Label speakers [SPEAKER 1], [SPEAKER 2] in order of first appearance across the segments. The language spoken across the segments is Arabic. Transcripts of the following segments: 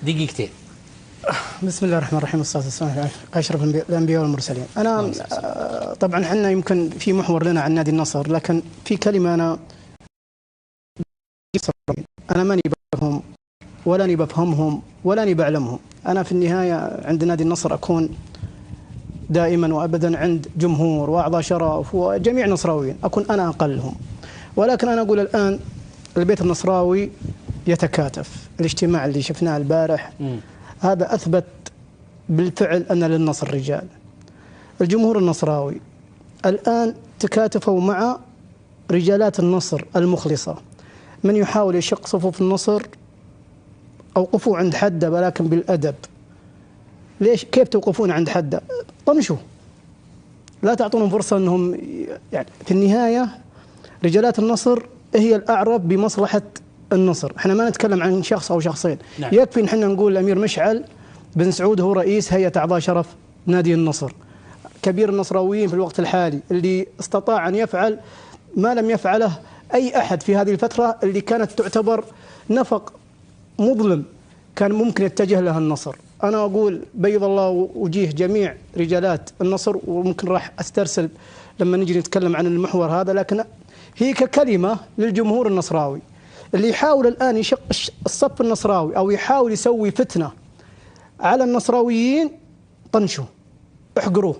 [SPEAKER 1] دقيقتين.
[SPEAKER 2] بسم الله الرحمن الرحيم، والصلاة والسلام على أشرف الأنبياء والمرسلين. أنا طبعا احنا يمكن في محور لنا عن نادي النصر، لكن في كلمة أنا ماني بفهم ولا بفهمهم ولا بعلمهم. أنا في النهاية عند نادي النصر أكون دائما وأبدا عند جمهور وأعضاء شرف وجميع نصراويين، أكون أنا أقلهم. ولكن أنا أقول الآن البيت النصراوي يتكاتف. الاجتماع اللي شفناه البارح هذا أثبت بالفعل أن للنصر رجال. الجمهور النصراوي الآن تكاتفوا مع رجالات النصر المخلصة. من يحاول يشق صفوف النصر أوقفوا عند حده، ولكن بالأدب. ليش؟ كيف توقفون عند حده؟ طنشوا، لا تعطونهم فرصة أنهم يعني في النهاية رجالات النصر هي الأعرف بمصلحة النصر. احنا ما نتكلم عن شخص أو شخصين. نعم. يكفي ان احنا نقول الأمير مشعل بن سعود هو رئيس هيئة أعضاء شرف نادي النصر، كبير النصراويين في الوقت الحالي، اللي استطاع أن يفعل ما لم يفعله أي أحد في هذه الفترة اللي كانت تعتبر نفق مظلم كان ممكن يتجه لها النصر. أنا أقول بيض الله وجيه جميع رجالات النصر، وممكن راح أسترسل لما نجي نتكلم عن المحور هذا، لكن هي ككلمة للجمهور النصراوي اللي يحاول الآن يشق الصف النصراوي أو يحاول يسوي فتنة على النصراويين. طنشوا، احقروه.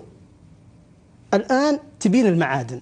[SPEAKER 2] الآن تبين المعادن.